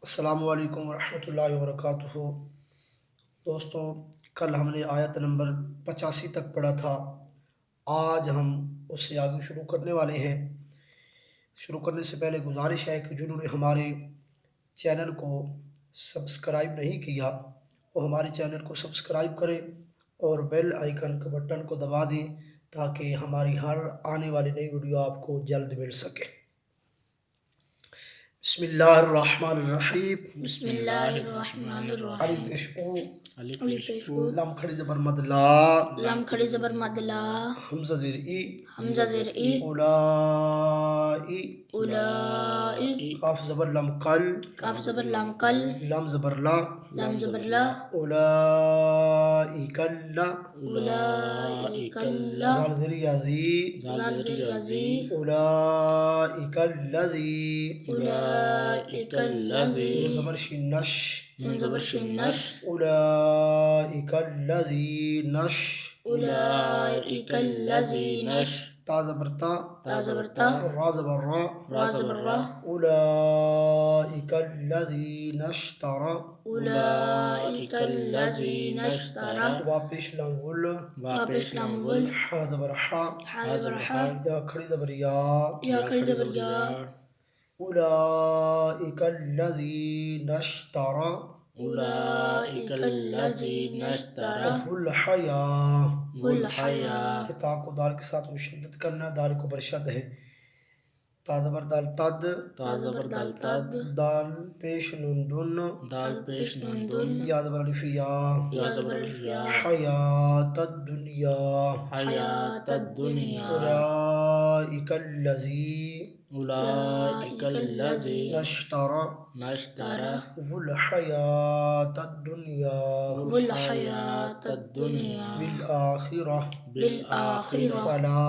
السلام علیکم ورحمۃ اللہ وبرکاتہ۔ دوستوں، کل ہم نے آیت نمبر 85 تک پڑھا تھا۔ آج ہم اس سے آگے شروع کرنے والے ہیں۔ شروع کرنے سے پہلے گزارش ہے کہ جنہوں نے ہمارے چینل کو سبسکرائب نہیں کیا وہ ہمارے چینل کو سبسکرائب کریں اور بیل آئیکن کے بٹن کو دبا دیں تاکہ ہماری ہر آنے والی نئی ویڈیو آپ کو جلد مل سکے۔ بسم اللہ الرحمن الرحیم۔ بسم اللہ الرحمن علی الرحیم۔ پیش او، الف پیش او، لام کھڑی زبر مد لا، لام کھڑی زبر مد لا، حمزہ زیر ای، حمزہ زیر ای، اولائی، اولائی، قاف زبر لام قل، کاف زبر لام کل، لام زبر لا، لام زبر لا، اولائک لا، اولئک اللہ، زال زیر یا زی، زال زیر یزی، اولائک الذی، اولئک الذی، نون زبر شین نش، نون زبر شین نش، اولائک الذین نش، اولئک الذی نش، تا زبر تا، تا زبر تا، را زبر را، را زبر را، اولائک الذین اشتروا، اولئک الذین اشتروا، واپش لام ول، واپش لام ول، حا زبر حا، حا زبر حا، یا کھڑی زبر یا، یا کھڑی زبر یا، اولائک الذین اشتروا، اولئک الذین اشتروا، والحیا، والحیا، تا کو دال کے ساتھ مشدد کرنا، دال کو برشد ہے۔ تا زبر دال تد، تا زبر دال تد، دال پیش نون دن، دال پیش نون دن، یا زبر الف یا، یا زبر الف یا، حیات الدنیا، حیات الدنیا، اولئک الذی، اولئک الذی اشترى، اشترى، والحیات الدنیا، والحیات الدنیا، بالآخرہ، بالآخرہ، فلا،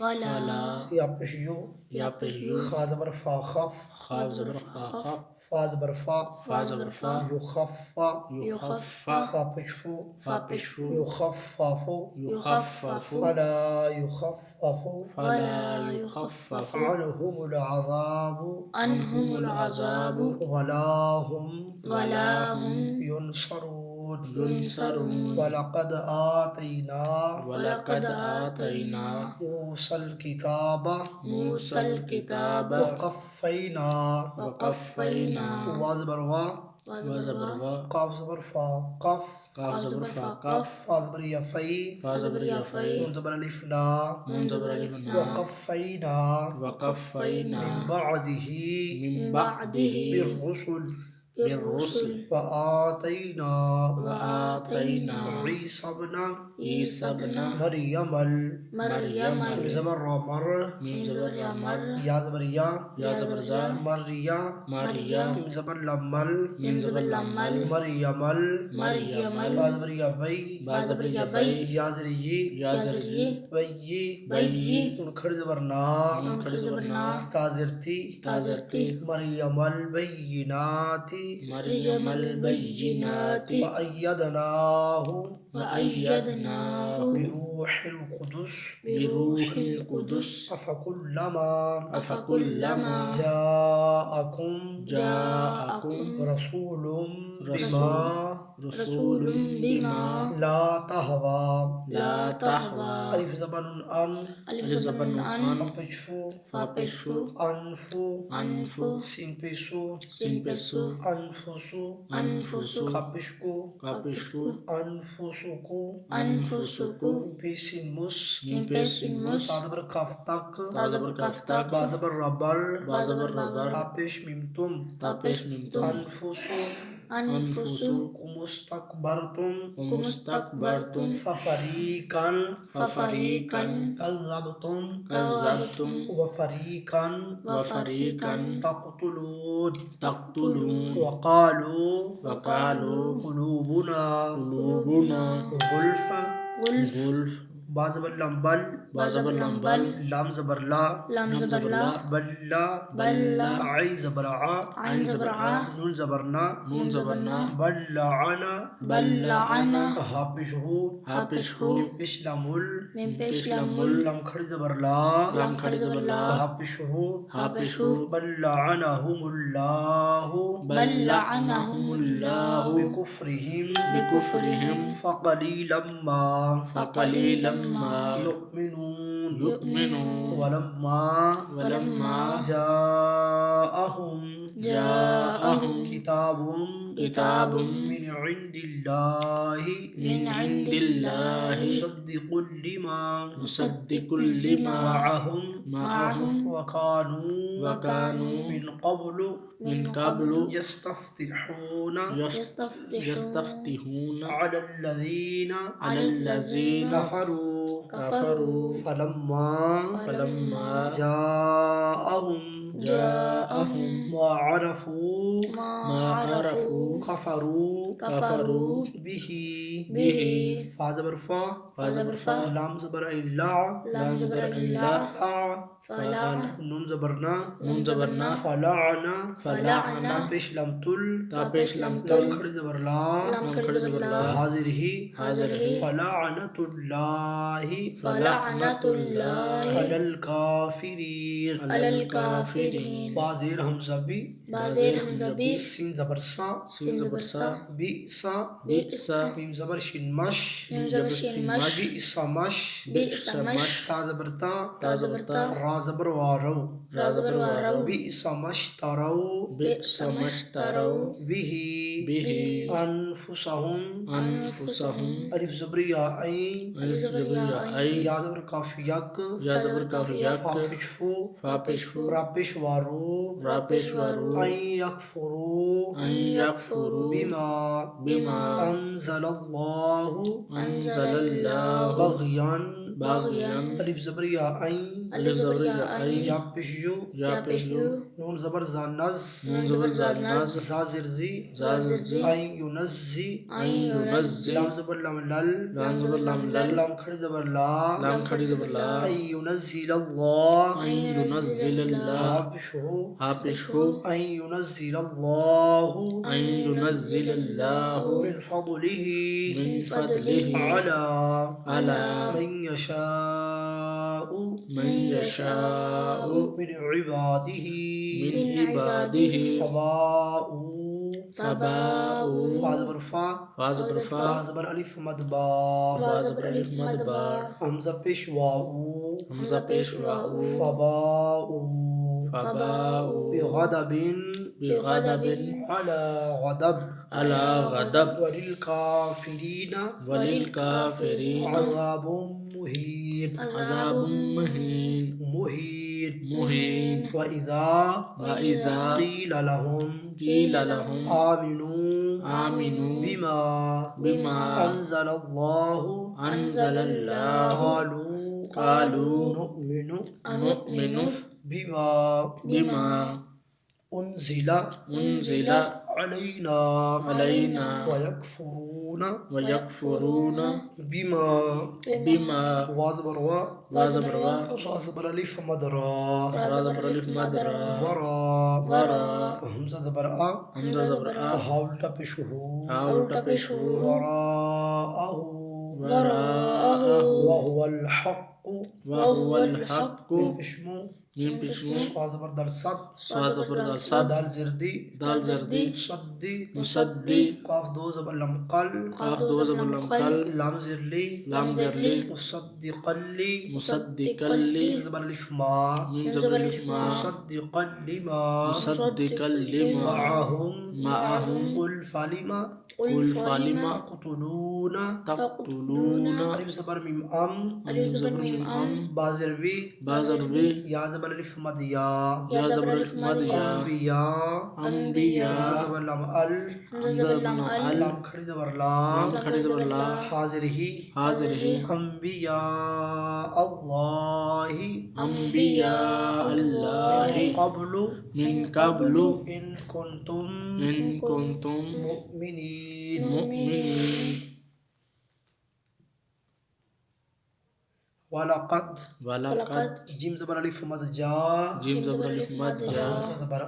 ولا، یا پیش یو، یا پیش یو، خا زبر فا خف، خا زبر فا خف، فا زبر فا، فا زبر فا، یخفا، یخفا، فا پیش فو، فا پیش فو، یخففو، یخفف، فلا یخفف ولا یخفف عنهم العذاب، عنهم العذاب، ولا هم ولا هم ينصرون، ينصرون، ولقد آتينا ولقد آتينا موسى الكتاب، موسى الكتاب، وقفينا، وقفينا، وزبر وا، وزبر وا، قاف زبر فا قف، قاف زبر فا قف، فا زبر یا فی، فا زبر یا فی، نون زبر الف لا، نون زبر الف نا، وقفينا، وقفينا، من بعده، من بعده، بالرسل، بالرسل، وآتينا، وآتينا عيسى ابن، عيسى ابن مريم، مريم، من زبر را مر، من زبر یا مر، یا زبر یا، یا زبر زا، مریا، مریا، من زبر لمل، من زبر لمل، مریم، مریم، با زبر یا وی، با زبر یا بی، یا زر یی، یا زر ی، وی، وی، نون کھڑی زبر نا، نون کھڑی زبر نا، تازرتی، تازرتی، مریم البینات، مریم البینات، وأيدناه، وأيدناه بروح القدس، بروح القدس، أفكلما جاءكم رسول بما لا تهوى، لا تهوى، ألف زبر أن، الف زبر ان، فبشفو، فا پیشفو، أنفو، انفو، سين بيسو، سین پیسو، أنفسو، انفسو، كابشكو، کاپشکو، أنفسكو، انفسکو، بيسين مس، من پیسین مس، تادبر كافتك، تا زبر کافتک، بازبر ربر، با زبر بابر، تابش ميمتم، تا پیش ممتم، أنفسو، انفسو، كمستكبرتم، ومستكبرتم، ففريقا، ففريقا كذبتم، كذبتم، وفريقا وفريقا تقتلون، تقتلون، وقالوا قلوبنا قلوبنا غلف، غلف، بازبر لمبل، با زبر لام بل لام زبر لا لام زبر لا بلا بلا عین زبر ع عین زبر ع نون زبر نا نون زبر نا بلعنا بل لعنا ہا پیش ہو ہا پیش ہو پیش لام ال من پیش لام مل لام کھڑی زبر لا لام کھڑی زبر لا ہا پیش ہو ہا پیش ہو بلعنهم اللہ بل لعنهم اللہ بکفرہم بکفرہم فقلیلا ما فقلیلا ما یؤمنون یؤمنون ولما ولما جاءهم جاءهم کتاب کتاب من عند اللہ من عند اللہ مصدق لما مصدق لما معهم معهم وكانوا من قبل من قبل يستفتحون یستفتحون على الذين علی الذین كفروا فلما جاءهم جاءهم ما عرفوا ما عرفوا كفروا کفروا به به فا زبر فا فا زبر فا لام زبر الا لام زبر الا فلا نون زبرنا نون زبر نا فلعنا فلعنا پیش لام تل تا پیش لام لام تل کھڑی زبر لا لام کھڑی زبر لا حاضر ہی حاضر ہی فلعنت اللہ فلعنت اللہ علی الکافرین علی الکافرین بازیر حمزہ بھی بازیر حمزہ بی سین زبر سا سین زبر سا بئس بئس میم زبر شین مش میم زبر شین مش بئس مش بئس مش تا زبر تا تا زبر تا را زبر وارو را زبر وارو بئس مش ترو بئس مش ترو به به انفسهم انفسهم الف زبر یا عین الف زبر یا عین یا زبر کاف یک یا زبر کاف یک فا پیش فو فا پیش فو را پیش وارو را پیش وارو این یکفرو ان یکفروا بما انزل اللہ انزل اللہ بغیان باغیا الف زبر یا عین الف زبر یا عین یا پیش یو یا پیش یو نون زبر زانز نون زبر زانز زا زرزی زا زرزی این ینزی عین ینزی لام زبر لام لل لام زبر لام لل لام کھڑی زبر لا لام کھڑی زبر لا این ینزل اللہ ان ینزل اللہ ہا پیش ہو ہا پیش ہو این ینزل اللہ ان ینزل اللہ من فضله من فضله على علی من يشاء من یشاء من عباده من عباده فباءوا فباءوا فا زبر فا فا زبر فا با زبر الف مد با فا زبر الف مد با حمزہ پیش واو حمزہ پیش واو فباءوا فباءوا بغضب بغضب على غضب علی غضب وللكافرين وللکافرین عذاب مهين عذاب مہین مہین وإذا وإذا قيل لهم قیل لهم آمنوا آمنوا بما بما أنزل الله انزل اللہ قالوا قالوا نؤمن نؤمن بما بما أنزل انزل علينا علینا ويكفرون ویکفرون بما بما وازبر و وا زبر وا رازبر الف مدرا را زبر الف مد را ورا ورا حمزة زبر آ حمزہ زبر آ هاولتا بشهو ہا الٹا پیش ہو وراءه وراءه وهو الحق وهو الحق اسمه من پشمو صا زبر در صد صاد پر دال صد دال زردی دال زردی صدی مصدی قاف دو زبر لم قل قاف دو زبر لم قل لام زرلی لام زرلی مصدقا لی مصدقا لی زبر الف ما من زبر الف ما مصدقا لما مصدقا لما معهم معهم قل فلما قل فلما تقتلون تقتلون الف زبر میم ام الف زبر میم ام بازر بی بازر بی یا زبر الف مد یا یا زبر الف مد یا انبیاء انبیاء زبر لام ال حمزہ زبر لام ال لام کھڑی زبر لا لام کھڑی زبر لا حاضر ہی حاضر ہی انبیاء اللہ انبیاء اللہ قبل من قبل ان کنتم ان کنتم مؤمنین مؤمنین وَلَقَدْ وَلَقَدْ جیم زبر الف مد جا جیم زبر الف مد جا حمزہ زبر آ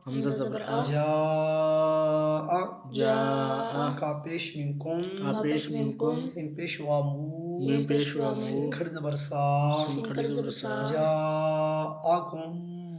حمزہ زبر آ جاء جاء کا پیش میم کن کاپیش میم کن ان پیش وامو میم پیش وامو سنکھڑ زبر سا سنکھڑ زبر سا جاءکم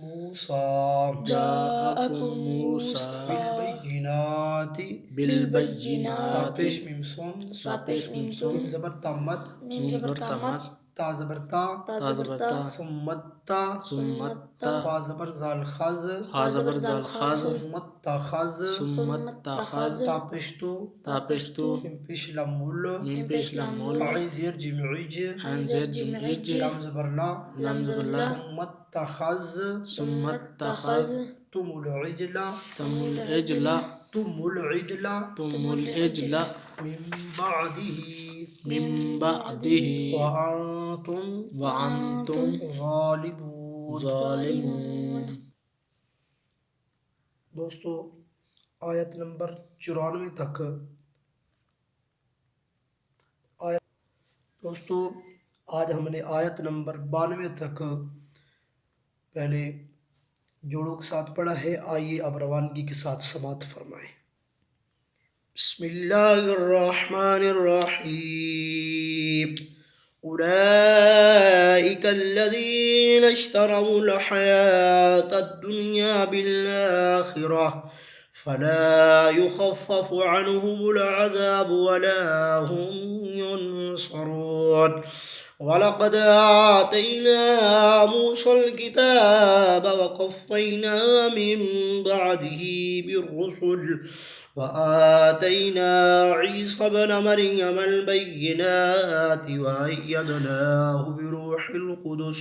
موسیٰ جاءکم موسیٰ بالبینات بالبینات پیش میم سن ساپیش میم سن میم زبر تمت میم زبر تمت تا زبر تا تا زبر تا ثمت تا ثمت تا خا زبر زال خز خا زبر زال خاز ثمت تا خز ثمت تا خاز تا پیش تو تا پیش تو میم پیش لمول میم پیش لامول عین زیر جیم عج عین زیر جیم عج لام زبر لا لام زبر لا ثمت تا خز ثمت تا خاز تم العجل تم العجل تم العجل تم العجل من بعده من بعده وأنتم وأنتم ظالمون ظالمون. دوستو آیت نمبر 94 تک دوستو آج ہم نے آیت نمبر 92 تک پہلے جوڑوں کے ساتھ پڑھا ہے. آئیے اب روانگی کے ساتھ سماعت فرمائیں. بسم اللہ الرحمن الرحیم. أولئك الذين اشتروا الحياة الدنيا بالآخرة فلا يخفف عنهم العذاب ولا هم ينصرون. وَلَقَدْ آتَيْنَا مُوسَى الْكِتَابَ وَقَفَّيْنَا مِن بَعْدِهِ بِالرُّسُلِ وَآتَيْنَا عِيسَى ابْنَ مَرْيَمَ الْبَيِّنَاتِ وَأَيَّدْنَاهُ بِرُوحِ الْقُدُسِ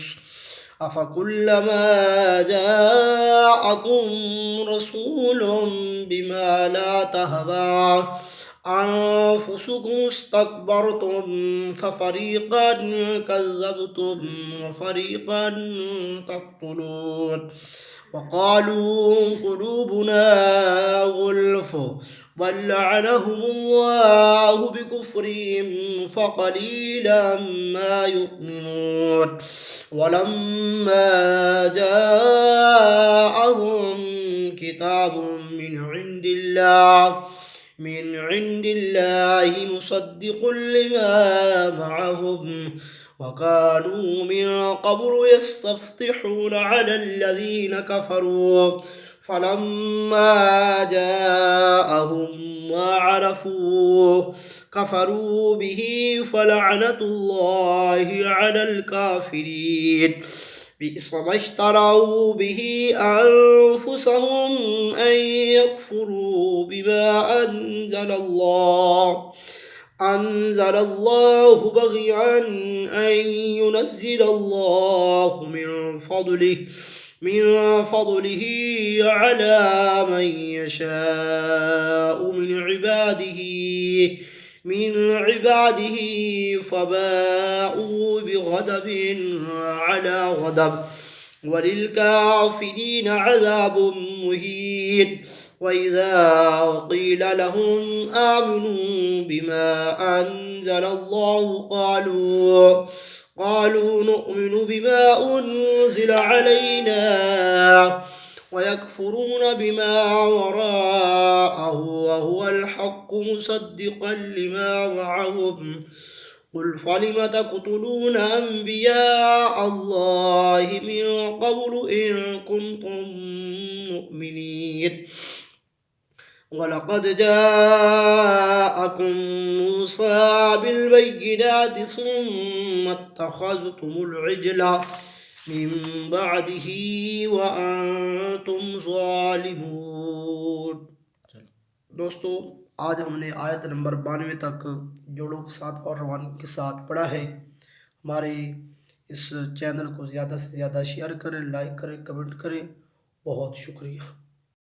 أَفَكُلَّمَا جَاءَكُمْ رَسُولٌ بِمَا لَا تَهْوَىٰ أَنفُسُكُمُ اسْتَكْبَرْتُمْ فَفَرِيقًا كَذَّبْتُمْ وَفَرِيقًا تَقْتُلُونَ. وَقَالُوا قُلُوبُنَا غُلْفٌ بَل لَّعَنَهُمُ اللَّهُ بِكُفْرِهِمْ فَقَلِيلًا مَّا يُؤْمِنُونَ. وَلَمَّا جَاءَهُم كِتَابٌ من عند الله مصدق لما معهم وكانوا من قبل يستفتحون على الذين كفروا فلما جاءهم ما عرفوا كفروا به فلعنة الله على الكافرين. بئس ما اشتروا به أنفسهم أن يكفروا بما أنزل الله بغيا أن ينزل الله من فضله على من يشاء من عباده فباءوا بغضب على غضب وللكافرين عذاب مهين. وإذا قيل لهم آمنوا بما أنزل الله قالوا نؤمن بما أنزل علينا ويكفرون بما وراءه وهو الحق مصدقا لما معهم. قل فلم تقتلون أنبياء الله من قبل إن كنتم مؤمنين. وَلَقَدْ جَاءَكُم مُّوسَىٰ بِالْبَيِّنَاتِ ثُمَّ اتَّخَذْتُمُ الْعِجْلَ مِن بَعْدِهِ وَأَنتُمْ ظَالِمُونَ. دوستو آج ہم نے آیت نمبر 92 تک جوڑوں کے ساتھ اور روانگی کے ساتھ پڑھا ہے. ہمارے اس چینل کو زیادہ سے زیادہ شیئر کریں، لائک کریں، کمنٹ کریں. بہت شکریہ.